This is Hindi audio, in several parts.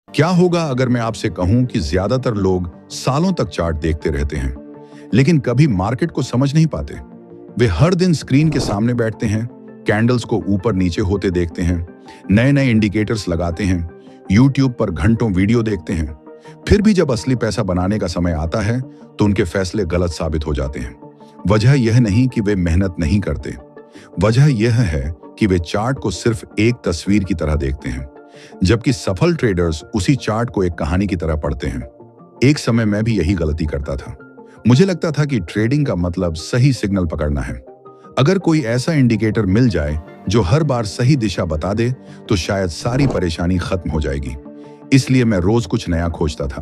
क्या होगा अगर मैं आपसे कहूं कि ज्यादातर लोग सालों तक चार्ट देखते रहते हैं, लेकिन कभी मार्केट को समझ नहीं पाते। वे हर दिन स्क्रीन के सामने बैठते हैं, कैंडल्स को ऊपर नीचे होते देखते हैं, नए नए इंडिकेटर्स लगाते हैं, यूट्यूब पर घंटों वीडियो देखते हैं। फिर भी जब असली पैसा बनाने का समय आता है तो उनके फैसले गलत साबित हो जाते हैं। वजह यह नहीं कि वे मेहनत नहीं करते, वजह यह है कि वे चार्ट को सिर्फ एक तस्वीर की तरह देखते हैं, जबकि सफल ट्रेडर्स उसी चार्ट को एक कहानी की तरह पढ़ते हैं। एक समय मैं भी यही गलती करता था। मुझे लगता था कि ट्रेडिंग का मतलब सही सिग्नल पकड़ना है। अगर कोई ऐसा इंडिकेटर मिल जाए जो हर बार सही दिशा बता दे तो शायद सारी परेशानी खत्म हो जाएगी। इसलिए मैं रोज कुछ नया खोजता था,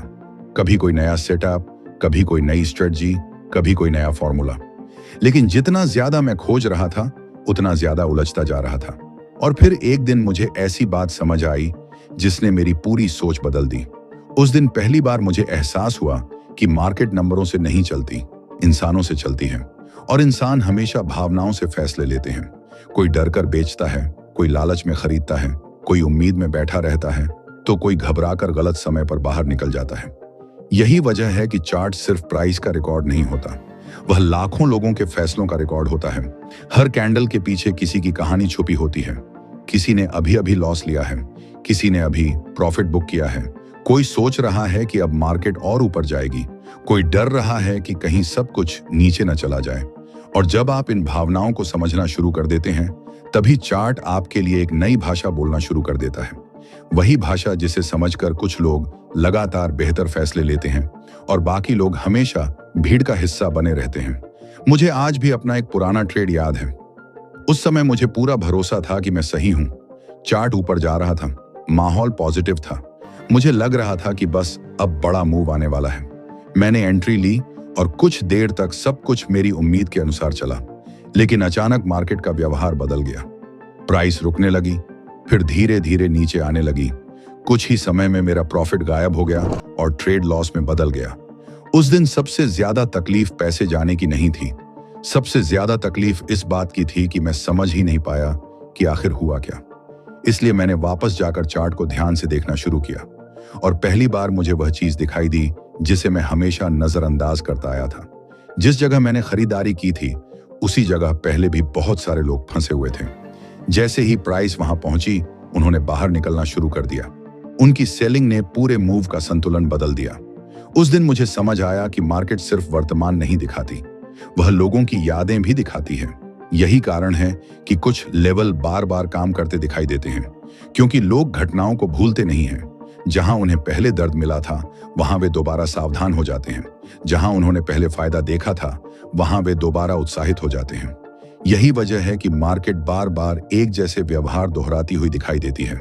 कभी कोई नया सेटअप, कभी कोई नई स्ट्रेटजी, कभी कोई नया फॉर्मूला। लेकिन जितना ज्यादा मैं खोज रहा था उतना ज्यादा उलझता जा रहा था। और फिर एक दिन मुझे ऐसी बात समझ आई जिसने मेरी पूरी सोच बदल दी। उस दिन पहली बार मुझे एहसास हुआ कि मार्केट नंबरों से नहीं चलती, इंसानों से चलती है। और इंसान हमेशा भावनाओं से फैसले लेते हैं। कोई डर कर बेचता है, कोई लालच में खरीदता है, कोई उम्मीद में बैठा रहता है, तो कोई घबराकर गलत समय पर बाहर निकल जाता है। यही वजह है कि चार्ट सिर्फ प्राइस का रिकॉर्ड नहीं होता, वह लाखों लोगों के फैसलों का रिकॉर्ड होता है। हर कैंडल के पीछे किसी की कहानी छुपी होती है। किसी ने अभी अभी लॉस लिया है, किसी ने अभी प्रॉफिट बुक किया है, कोई सोच रहा है कि अब मार्केट और ऊपर जाएगी, कोई डर रहा है कि कहीं सब कुछ नीचे न चला जाए। और जब आप इन भावनाओं को समझना शुरू कर देते हैं, तभी चार्ट आपके लिए एक नई भाषा बोलना शुरू कर देता है। वही भाषा जिसे समझकर कुछ लोग लगातार बेहतर फैसले लेते हैं और बाकी लोग हमेशा भीड़ का हिस्सा बने रहते हैं। मुझे आज भी अपना एक पुराना ट्रेड याद है। उस समय मुझे पूरा भरोसा था कि मैं सही हूं। चार्ट ऊपर जा रहा था, माहौल पॉजिटिव था, मुझे लग रहा था कि बस अब बड़ा मूव आने वाला है। मैंने एंट्री ली और कुछ देर तक सब कुछ मेरी उम्मीद के अनुसार चला। लेकिन अचानक मार्केट का व्यवहार बदल गया। प्राइस रुकने लगी, फिर धीरे धीरे नीचे आने लगी। कुछ ही समय में मेरा प्रॉफिट गायब हो गया और ट्रेड लॉस में बदल गया। उस दिन सबसे ज्यादा तकलीफ पैसे जाने की नहीं थी, सबसे ज्यादा तकलीफ इस बात की थी कि मैं समझ ही नहीं पाया कि आखिर हुआ क्या। इसलिए मैंने वापस जाकर चार्ट को ध्यान से देखना शुरू किया और पहली बार मुझे वह चीज दिखाई दी जिसे मैं हमेशा नजरअंदाज करता आया था। जिस जगह मैंने खरीदारी की थी उसी जगह पहले भी बहुत सारे लोग फंसे हुए थे। जैसे ही प्राइस वहां पहुंची, उन्होंने बाहर निकलना शुरू कर दिया। उनकी सेलिंग ने पूरे मूव का संतुलन बदल दिया। उस दिन मुझे समझ आया कि मार्केट सिर्फ वर्तमान नहीं दिखाती, वह लोगों की यादें भी दिखाती है। यही कारण है कि कुछ लेवल बार बार काम करते दिखाई देते हैं, क्योंकि लोग घटनाओं को भूलते नहीं हैं। जहां उन्हें पहले दर्द मिला था वहां वे दोबारा सावधान हो जाते हैं, जहां उन्होंने पहले फायदा देखा था वहां वे दोबारा उत्साहित हो जाते हैं। यही वजह है कि मार्केट बार बार एक जैसे व्यवहार दोहराती हुई दिखाई देती है।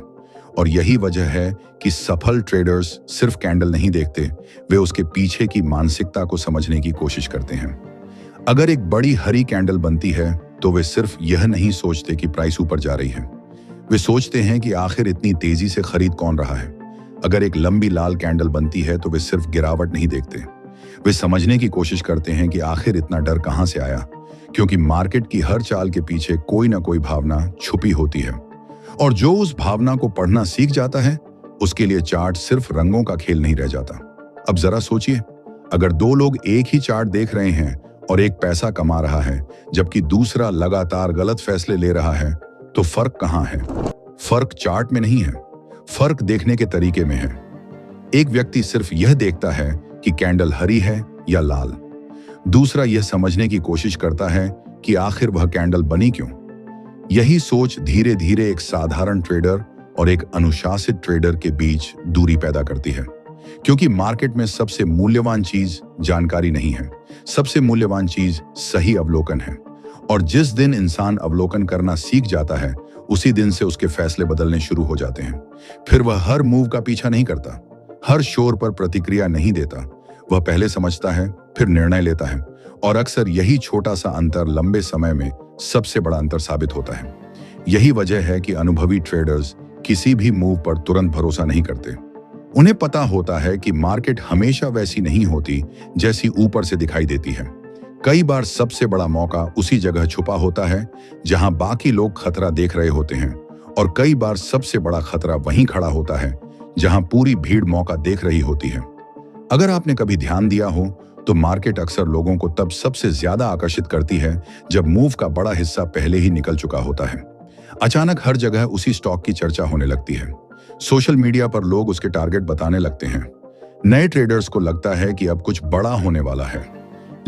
और यही वजह है कि सफल ट्रेडर्स सिर्फ कैंडल नहीं देखते, वे उसके पीछे की मानसिकता को समझने की कोशिश करते हैं। अगर एक बड़ी हरी कैंडल बनती है तो वे सिर्फ यह नहीं सोचते कि प्राइस ऊपर जा रही है, वे सोचते हैं कि आखिर इतनी तेजी से खरीद कौन रहा है। अगर एक लंबी लाल कैंडल बनती है तो वे सिर्फ गिरावट नहीं देखते, वे समझने की कोशिश करते हैं कि आखिर इतना डर कहां से आया, क्योंकि मार्केट की हर चाल के पीछे कोई ना कोई भावना छुपी होती है। और जो उस भावना को पढ़ना सीख जाता है उसके लिए चार्ट सिर्फ रंगों का खेल नहीं रह जाता। अब जरा सोचिए, अगर दो लोग एक ही चार्ट देख रहे हैं और एक पैसा कमा रहा है जबकि दूसरा लगातार गलत फैसले ले रहा है, तो फर्क कहां है? फर्क चार्ट में नहीं है, फर्क देखने के तरीके में है। एक व्यक्ति सिर्फ यह देखता है कि कैंडल हरी है या लाल, दूसरा यह समझने की कोशिश करता है कि आखिर वह कैंडल बनी क्यों। यही सोच धीरे धीरे एक साधारण ट्रेडर और एक अनुशासित ट्रेडर के बीच दूरी पैदा करती है। क्योंकि मार्केट में सबसे मूल्यवान चीज जानकारी नहीं है, सबसे मूल्यवान चीज सही अवलोकन है। और जिस दिन इंसान अवलोकन करना सीख जाता है उसी दिन से उसके फैसले बदलने शुरू हो जाते हैं। फिर वह हर मूव का पीछा नहीं करता, हर शोर पर प्रतिक्रिया नहीं देता, वह पहले समझता है फिर निर्णय लेता है। और अक्सर यही छोटा सा अंतर लंबे समय में सबसे बड़ा अंतर साबित होता है। यही वजह है कि अनुभवी ट्रेडर्स किसी भी मूव पर तुरंत भरोसा नहीं करते। उन्हें पता होता है कि मार्केट हमेशा वैसी नहीं होती जैसी ऊपर से दिखाई देती है। कई बार सबसे बड़ा मौका उसी जगह छुपा होता है जहां बाकी लोग खतरा देख रहे होते हैं, और कई बार सबसे बड़ा खतरा वहीं खड़ा होता है जहां पूरी भीड़ मौका देख रही होती है। अगर आपने कभी ध्यान दिया हो तो मार्केट अक्सर लोगों को तब सबसे ज्यादा आकर्षित करती है जब मूव का बड़ा हिस्सा पहले ही निकल चुका होता है। अचानक हर जगह उसी स्टॉक की चर्चा होने लगती है। सोशल मीडिया पर लोग उसके टारगेट बताने लगते हैं। नए ट्रेडर्स को लगता है कि अब कुछ बड़ा होने वाला है,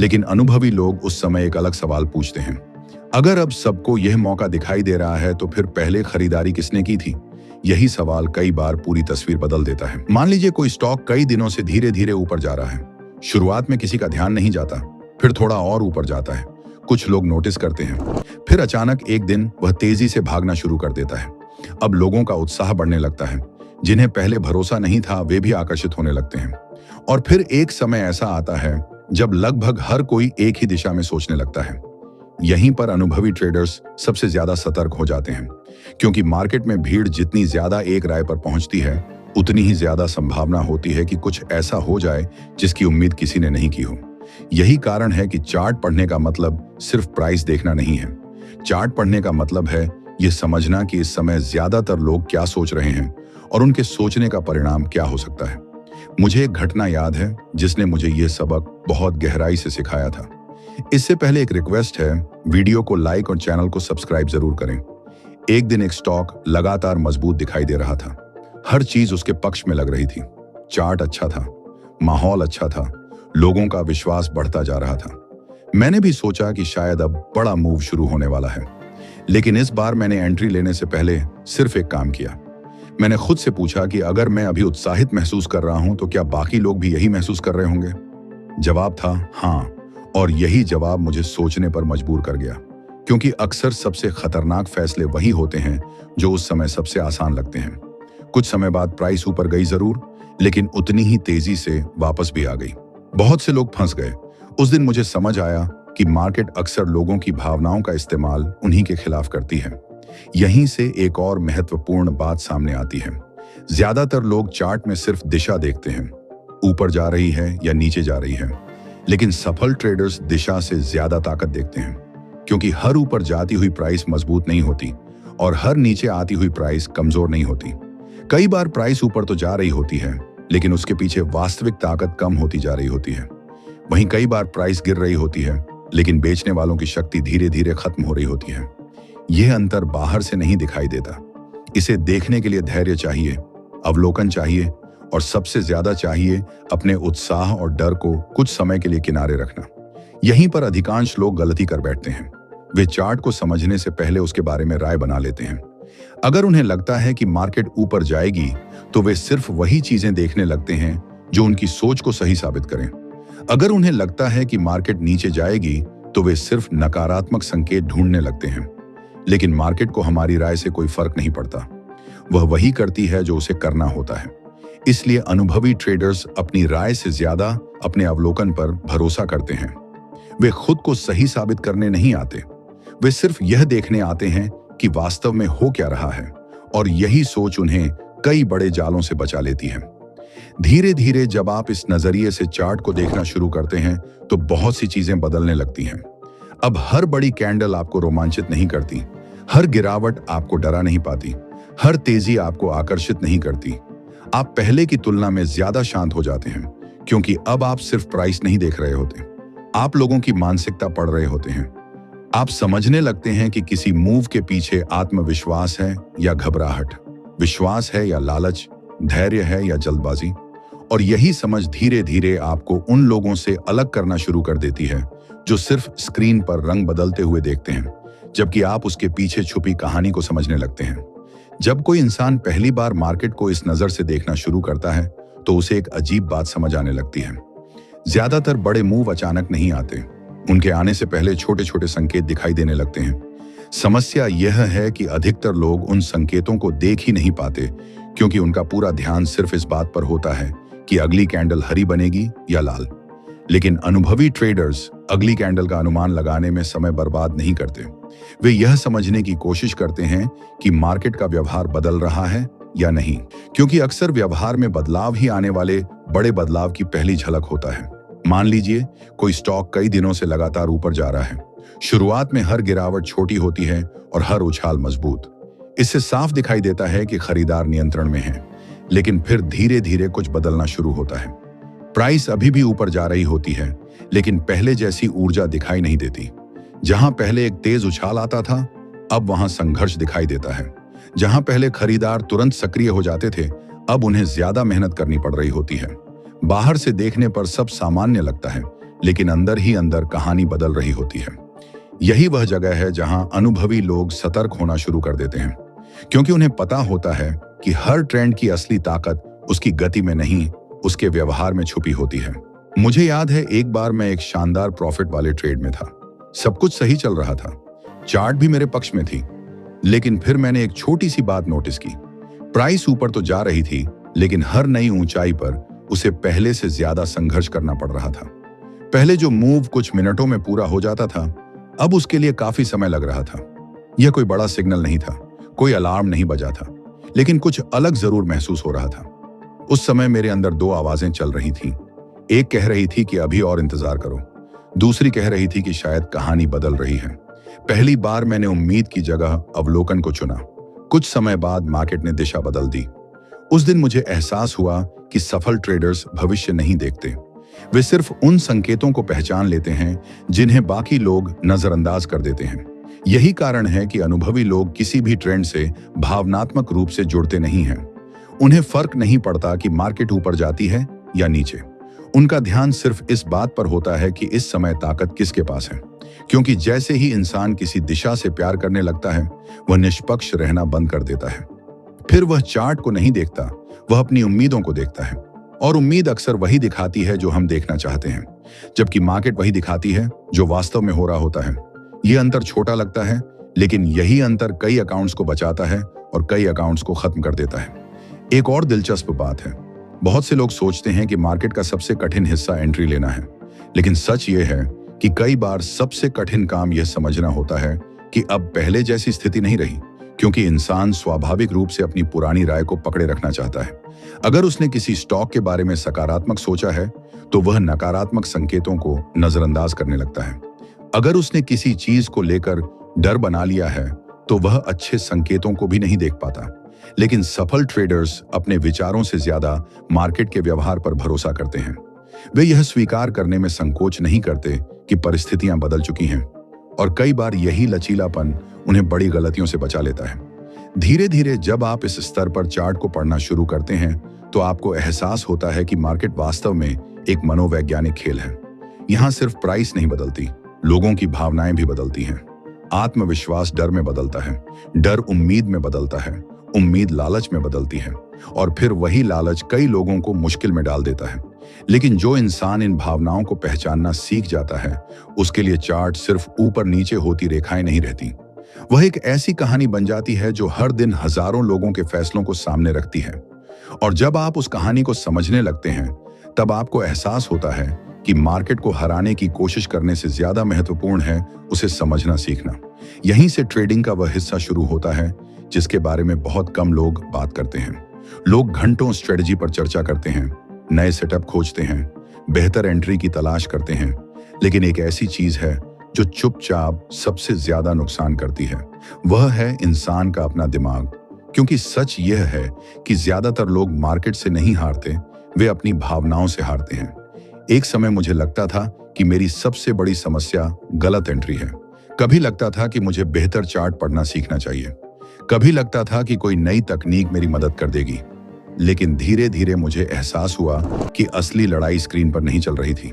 लेकिन अनुभवी लोग उस समय एक अलग सवाल पूछते हैं। अगर अब सबको यह मौका दिखाई दे रहा है तो फिर पहले खरीदारी किसने की थी? यही सवाल कई बार पूरी तस्वीर बदल देता है। मान लीजिए कोई स्टॉक कई दिनों से धीरे धीरे ऊपर जा रहा है। शुरुआत में किसी का ध्यान नहीं जाता, फिर थोड़ा और ऊपर जाता है, कुछ लोग नोटिस करते हैं, फिर अचानक एक दिन वह तेजी से भागना शुरू कर देता है। अब लोगों का उत्साह बढ़ने लगता है। जिन्हें पहले भरोसा नहीं था वे भी आकर्षित होने लगते हैं। और फिर एक समय ऐसा आता है जब लगभग हर कोई एक ही दिशा में सोचने लगता है। यहीं पर अनुभवी ट्रेडर्स सबसे ज्यादा सतर्क हो जाते हैं, क्योंकि मार्केट में भीड़ जितनी ज्यादा एक राय पर पहुंचती है उतनी ही ज्यादा संभावना होती है कि कुछ ऐसा हो जाए जिसकी उम्मीद किसी ने नहीं की हो। यही कारण है कि चार्ट पढ़ने का मतलब सिर्फ प्राइस देखना नहीं है। चार्ट पढ़ने का मतलब है यह समझना कि इस समय ज्यादातर लोग क्या सोच रहे हैं और उनके सोचने का परिणाम क्या हो सकता है। मुझे एक घटना याद है जिसने मुझे यह सबक बहुत गहराई से सिखाया था। इससे पहले एक रिक्वेस्ट है, वीडियो को लाइक और चैनल को सब्सक्राइब जरूर करें। एक दिन एक स्टॉक लगातार मजबूत दिखाई दे रहा था। हर चीज उसके पक्ष में लग रही थी। चार्ट अच्छा था, माहौल अच्छा था, लोगों का विश्वास बढ़ता जा रहा था। मैंने भी सोचा कि शायद अब बड़ा मूव शुरू होने वाला है। लेकिन इस बार मैंने एंट्री लेने से पहले सिर्फ एक काम किया। मैंने खुद से पूछा कि अगर मैं अभी उत्साहित महसूस कर रहा हूं तो क्या बाकी लोग भी यही महसूस कर रहे होंगे? जवाब था हाँ, और यही जवाब मुझे सोचने पर मजबूर कर गया, क्योंकि अक्सर सबसे खतरनाक फैसले वही होते हैं जो उस समय सबसे आसान लगते हैं। कुछ समय बाद प्राइस ऊपर गई जरूर, लेकिन उतनी ही तेजी से वापस भी आ गई। बहुत से लोग फंस गए। उस दिन मुझे समझ आया कि मार्केट अक्सर लोगों की भावनाओं का इस्तेमाल उन्हीं के खिलाफ करती है। यहीं से एक और महत्वपूर्ण बात सामने आती है। ज्यादातर लोग चार्ट में सिर्फ दिशा देखते हैं, ऊपर जा रही है या नीचे जा रही है। लेकिन सफल ट्रेडर्स दिशा से ज्यादा ताकत देखते हैं, क्योंकि हर ऊपर जाती हुई प्राइस मजबूत नहीं होती और हर नीचे आती हुई प्राइस कमजोर नहीं होती। कई बार प्राइस ऊपर तो जा रही होती है, लेकिन उसके पीछे वास्तविक ताकत कम होती जा रही होती है। वहीं कई बार प्राइस गिर रही होती है, लेकिन बेचने वालों की शक्ति धीरे धीरे खत्म हो रही होती है। यह अंतर बाहर से नहीं दिखाई देता। इसे देखने के लिए धैर्य चाहिए, अवलोकन चाहिए और सबसे ज्यादा चाहिए अपने उत्साह और डर को कुछ समय के लिए किनारे रखना। यहीं पर अधिकांश लोग गलती कर बैठते हैं। वे चार्ट को समझने से पहले उसके बारे में राय बना लेते हैं। अगर उन्हें लगता है कि मार्केट ऊपर जाएगी तो वे सिर्फ वही चीजें देखने लगते हैं जो उनकी सोच को सही साबित करें। अगर उन्हें लगता है कि मार्केट नीचे जाएगी तो वे सिर्फ नकारात्मक संकेत ढूंढने लगते हैं। लेकिन मार्केट को हमारी राय से कोई फर्क नहीं पड़ता। वह वही करती है जो उसे करना होता है। इसलिए अनुभवी ट्रेडर्स अपनी राय से ज्यादा अपने अवलोकन पर भरोसा करते हैं। वे खुद को सही साबित करने नहीं आते, वे सिर्फ यह देखने आते हैं कि वास्तव में हो क्या रहा है, और यही सोच उन्हें कई बड़े जालों से बचा लेती है। धीरे धीरे जब आप इस नजरिए से चार्ट को देखना शुरू करते हैं तो बहुत सी चीजें बदलने लगती हैं। अब हर बड़ी कैंडल आपको रोमांचित नहीं करती, हर गिरावट आपको डरा नहीं पाती, हर तेजी आपको आकर्षित नहीं करती। आप पहले की तुलना में ज्यादा शांत हो जाते हैं, क्योंकि अब आप सिर्फ प्राइस नहीं देख रहे होते, आप लोगों की मानसिकता पढ़ रहे होते हैं। आप समझने लगते हैं कि किसी मूव के पीछे आत्मविश्वास है या घबराहट, विश्वास है या लालच, धैर्य है या जल्दबाजी। और यही समझ धीरे धीरे आपको उन लोगों से अलग करना शुरू कर देती है जो सिर्फ स्क्रीन पर रंग बदलते हुए देखते हैं, जबकि आप उसके पीछे छुपी कहानी को समझने लगते हैं। जब कोई इंसान पहली बार मार्केट को इस नजर से देखना शुरू करता है तो उसे एक अजीब बात समझ आने लगती है। ज्यादातर बड़े मूव अचानक नहीं आते, उनके आने से पहले छोटे छोटे संकेत दिखाई देने लगते हैं। समस्या यह है कि अधिकतर लोग उन संकेतों को देख ही नहीं पाते, क्योंकि उनका पूरा ध्यान सिर्फ इस बात पर होता है कि अगली कैंडल हरी बनेगी या लाल। लेकिन अनुभवी ट्रेडर्स अगली कैंडल का अनुमान लगाने में समय बर्बाद नहीं करते। वे यह समझने की कोशिश करते हैं कि मार्केट का व्यवहार बदल रहा है या नहीं, क्योंकि अक्सर व्यवहार में बदलाव ही आने वाले बड़े बदलाव की पहली झलक होता है। मान लीजिए कोई स्टॉक कई दिनों से लगातार ऊपर जा रहा है। शुरुआत में हर गिरावट छोटी होती है और हर उछाल मजबूत। इससे साफ दिखाई देता है कि खरीदार नियंत्रण में है। लेकिन फिर धीरे धीरे कुछ बदलना शुरू होता है। प्राइस अभी भी ऊपर जा रही होती है, लेकिन पहले जैसी ऊर्जा दिखाई नहीं देती। जहां पहले एक तेज उछाल आता था, अब वहां संघर्ष दिखाई देता है। जहां पहले खरीदार तुरंत सक्रिय हो जाते थे, अब उन्हें ज्यादा मेहनत करनी पड़ रही होती है। बाहर से देखने पर सब सामान्य लगता है, लेकिन अंदर ही अंदर कहानी बदल रही होती है। यही वह जगह है जहां अनुभवी लोग सतर्क होना शुरू कर देते हैं, क्योंकि उन्हें पता होता है कि हर ट्रेंड की असली ताकत उसकी गति में नहीं, उसके व्यवहार में छुपी होती है। मुझे याद है, एक बार मैं एक शानदार प्रॉफिट वाले ट्रेड में था। सब कुछ सही चल रहा था, चार्ट भी मेरे पक्ष में थी, लेकिन फिर मैंने एक छोटी सी बात नोटिस की। प्राइस ऊपर तो जा रही थी, लेकिन हर नई ऊंचाई पर उसे पहले से ज्यादा संघर्ष करना पड़ रहा था। पहले जो मूव कुछ मिनटों में पूरा हो जाता था, अब उसके लिए काफी समय लग रहा था। यह कोई बड़ा सिग्नल नहीं था, कोई अलार्म नहीं बजा था, लेकिन कुछ अलग जरूर महसूस हो रहा था। उस समय मेरे अंदर दो आवाजें चल रही थीं। एक कह रही थी कि अभी और इंतजार करो, दूसरी कह रही थी कि शायद कहानी बदल रही है। पहली बार मैंने उम्मीद की जगह अवलोकन को चुना। कुछ समय बाद मार्केट ने दिशा बदल दी। उस दिन मुझे एहसास हुआ कि सफल ट्रेडर्स भविष्य नहीं देखते। वे सिर्फ उन संकेतों को पहचान लेते हैं जिन्हें बाकी लोग नजरअंदाज कर देते हैं। यही कारण है कि अनुभवी लोग किसी भी ट्रेंड से भावनात्मक रूप से जुड़ते नहीं हैं। उन्हें फर्क नहीं पड़ता कि मार्केट ऊपर जाती है या नीचे। उनका ध्यान सिर्फ इस बात पर होता है कि इस समय ताकत किसके पास है, क्योंकि जैसे ही इंसान किसी दिशा से प्यार करने लगता है, वह निष्पक्ष रहना बंद कर देता है। फिर वह चार्ट को नहीं देखता, वह अपनी उम्मीदों को देखता है। और उम्मीद अक्सर वही दिखाती है जो हम देखना चाहते हैं, जबकि मार्केट वही दिखाती है जो वास्तव में हो रहा होता है। यह अंतर छोटा लगता है, लेकिन यही अंतर कई अकाउंट्स को बचाता है और कई अकाउंट्स को खत्म कर देता है। एक और दिलचस्प बात है, बहुत से लोग सोचते हैं कि मार्केट का सबसे कठिन हिस्सा एंट्री लेना है, लेकिन सच यह है कि कई बार सबसे कठिन काम यह समझना होता है कि अब पहले जैसी स्थिति नहीं रही, क्योंकि इंसान स्वाभाविक रूप से अपनी पुरानी राय को पकड़े रखना चाहता है। अगर उसने किसी स्टॉक के बारे में सकारात्मक सोचा है, तो वह नकारात्मक संकेतों को नजरअंदाज करने लगता है। अगर उसने किसी चीज को लेकर डर बना लिया है, तो वह अच्छे संकेतों को भी नहीं देख पाता। लेकिन सफल ट्रेडर्स अपने विचारों से ज्यादा मार्केट के व्यवहार पर भरोसा करते हैं। वे यह स्वीकार करने में संकोच नहीं करते कि परिस्थितियां बदल चुकी हैं, और कई बार यही लचीलापन उन्हें बड़ी गलतियों से बचा लेता है। धीरे धीरे जब आप इस स्तर पर चार्ट को पढ़ना शुरू करते हैं, तो आपको एहसास होता है कि मार्केट वास्तव में एक मनोवैज्ञानिक खेल है। यहाँ सिर्फ प्राइस नहीं बदलती, लोगों की भावनाएं भी बदलती हैं। आत्मविश्वास डर में बदलता है, डर उम्मीद में बदलता है, उम्मीद लालच में बदलती है, और फिर वही लालच कई लोगों को मुश्किल में डाल देता है। लेकिन जो इंसान इन भावनाओं को पहचानना सीख जाता है, उसके लिए चार्ट सिर्फ ऊपर नीचे होती रेखाएं नहीं रहती। वह एक ऐसी कहानी बन जाती है जो हर दिन हजारों लोगों के फैसलों को सामने रखती है। और जब आप उस कहानी को समझने लगते हैं, तब आपको एहसास होता है कि मार्केट को हराने की कोशिश करने से ज्यादा महत्वपूर्ण है उसे समझना सीखना। यहीं से ट्रेडिंग का वह हिस्सा शुरू होता है जिसके बारे में बहुत कम लोग बात करते हैं। लोग घंटों स्ट्रेटजी पर चर्चा करते हैं, नए सेटअप खोजते हैं, बेहतर एंट्री की तलाश करते हैं, लेकिन एक ऐसी चीज है जो चुपचाप सबसे ज्यादा नुकसान करती है, वह है इंसान का अपना दिमाग। क्योंकि सच यह है कि ज्यादातर लोग मार्केट से नहीं हारते, वे अपनी भावनाओं से हारते हैं। एक समय मुझे लगता था कि मेरी सबसे बड़ी समस्या गलत एंट्री है। कभी लगता था कि मुझे बेहतर चार्ट पढ़ना सीखना चाहिए, कभी लगता था कि कोई नई तकनीक मेरी मदद कर देगी। लेकिन धीरे धीरे मुझे एहसास हुआ कि असली लड़ाई स्क्रीन पर नहीं चल रही थी,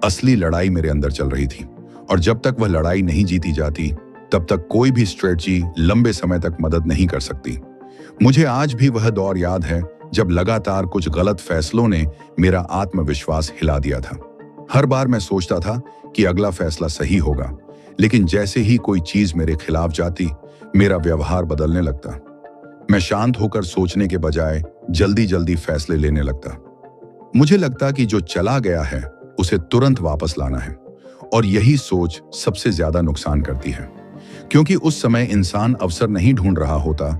असली लड़ाई मेरे अंदर चल रही थी। और जब तक वह लड़ाई नहीं जीती जाती, तब तक कोई भी स्ट्रेटजी लंबे समय तक मदद नहीं कर सकती। मुझे आज भी वह दौर याद है जब लगातार कुछ गलत फैसलों ने मेरा आत्मविश्वास हिला दिया था। हर बार मैं सोचता था कि अगला फैसला सही होगा, लेकिन जैसे ही कोई चीज मेरे खिलाफ जाती, मेरा व्यवहार बदलने लगता। मैं शांत होकर सोचने के बजाय जल्दी जल्दी फैसले लेने लगता। मुझे लगता कि जो चला गया है उसे तुरंत वापस लाना है, और यही सोच सबसे ज्यादा नुकसान करती है। क्योंकि उस समय इंसान अवसर नहीं ढूंढ रहा होता,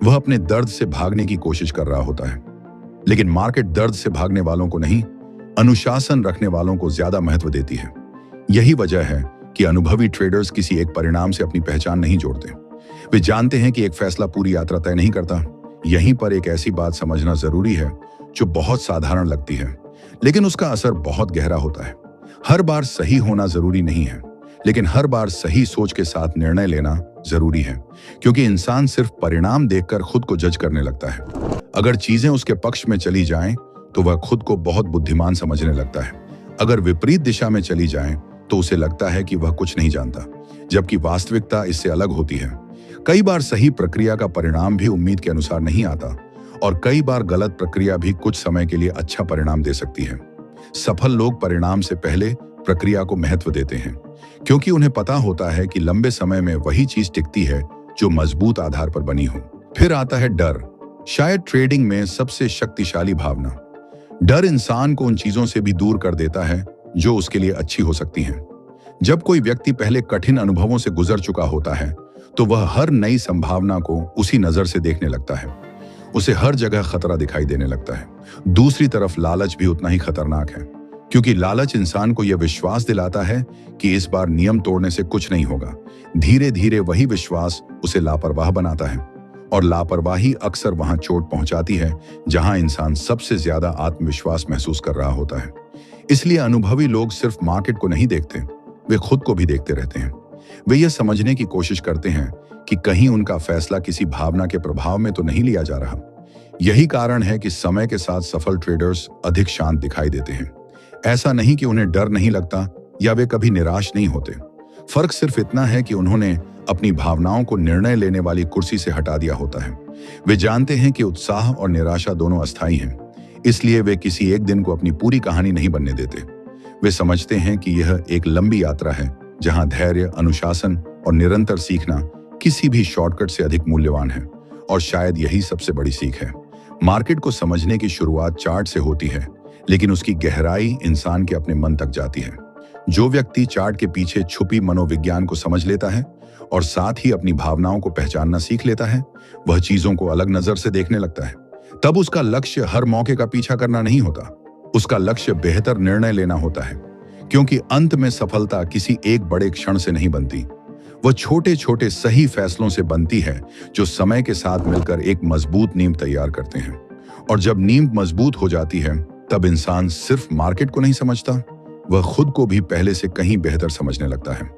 वह अपने दर्द से भागने की कोशिश कर रहा होता है। लेकिन मार्केट दर्द से भागने वालों को नहीं, अनुशासन रखने वालों को ज्यादा महत्व देती है। यही वजह है कि अनुभवी ट्रेडर्स किसी एक परिणाम से अपनी पहचान नहीं जोड़ते। वे जानते हैं कि एक फैसला पूरी यात्रा तय नहीं करता, यहीं पर एक ऐसी बात समझना जरूरी है जो बहुत साधारण लगती है, लेकिन उसका असर बहुत गहरा होता है। हर बार सही होना जरूरी नहीं है, लेकिन हर बार सही सोच के साथ निर्णय लेना जरूरी है, क्योंकि इंसान सिर्फ परिणाम देखकर खुद को जज करने लगता है। अगर चीजें उसके पक्ष में चली जाएं, तो वह खुद को बहुत बुद्धिमान समझने लगता है। अगर विपरीत दिशा में चली जाएं, तो उसे लगता है कि वह कुछ नहीं जानता, जबकि वास्तविकता इससे अलग होती है। कई बार सही प्रक्रिया का परिणाम भी उम्मीद के अनुसार नहीं आता, और कई बार गलत प्रक्रिया भी कुछ समय के लिए अच्छा परिणाम दे सकती है। सफल लोग परिणाम से पहले प्रक्रिया को महत्व देते हैं, क्योंकि उन्हें पता होता है कि लंबे समय में वही चीज टिकती है जो मजबूत आधार पर बनी हो। फिर आता है डर, शायद ट्रेडिंग में सबसे शक्तिशाली भावना। डर इंसान को उन चीजों से भी दूर कर देता है जो उसके लिए अच्छी हो सकती हैं। जब कोई व्यक्ति पहले कठिन अनुभवों से गुजर चुका होता है, तो वह हर नई संभावना को उसी नजर से देखने लगता है। उसे हर जगह खतरा दिखाई देने लगता है। दूसरी तरफ लालच भी उतना ही खतरनाक है, क्योंकि लालच इंसान को यह विश्वास दिलाता है कि इस बार नियम तोड़ने से कुछ नहीं होगा। धीरे धीरे वही विश्वास उसे लापरवाह बनाता है, और लापरवाही अक्सर वहां चोट पहुंचाती है जहां इंसान सबसे ज्यादा आत्मविश्वास महसूस कर रहा होता है। इसलिए अनुभवी लोग सिर्फ मार्केट को नहीं देखते, वे खुद को भी देखते रहते हैं। वे यह समझने की कोशिश करते हैं कि कहीं उनका फैसला किसी भावना के प्रभाव में तो नहीं लिया जा रहा। यही कारण है कि समय के साथ सफल ट्रेडर्स अधिक शांत दिखाई देते हैं। ऐसा नहीं कि उन्हें डर नहीं लगता या वे कभी निराश नहीं होते। फर्क सिर्फ इतना है कि उन्होंने अपनी भावनाओं को निर्णय लेने वाली कुर्सी से हटा दिया होता है। वे जानते हैं कि उत्साह और निराशा दोनों अस्थायी हैं, इसलिए वे किसी एक दिन को अपनी पूरी कहानी नहीं बनने देते। वे समझते हैं कि यह एक लंबी यात्रा है, जहां धैर्य, अनुशासन और निरंतर सीखना किसी भी शॉर्टकट से अधिक मूल्यवान है। और शायद यही सबसे बड़ी सीख है। मार्केट को समझने की शुरुआत चार्ट से होती है, लेकिन उसकी गहराई इंसान के अपने मन तक जाती है। जो व्यक्ति चार्ट के पीछे छुपी मनोविज्ञान को समझ लेता है और साथ ही अपनी भावनाओं को पहचानना सीख लेता है, वह चीजों को अलग नजर से देखने लगता है। तब उसका लक्ष्य हर मौके का पीछा करना नहीं होता, उसका लक्ष्य बेहतर निर्णय लेना होता है, क्योंकि अंत में सफलता किसी एक बड़े क्षण से नहीं बनती। वह छोटे छोटे सही फैसलों से बनती है, जो समय के साथ मिलकर एक मजबूत नींव तैयार करते हैं। और जब नींव मजबूत हो जाती है, तब इंसान सिर्फ मार्केट को नहीं समझता, वह खुद को भी पहले से कहीं बेहतर समझने लगता है।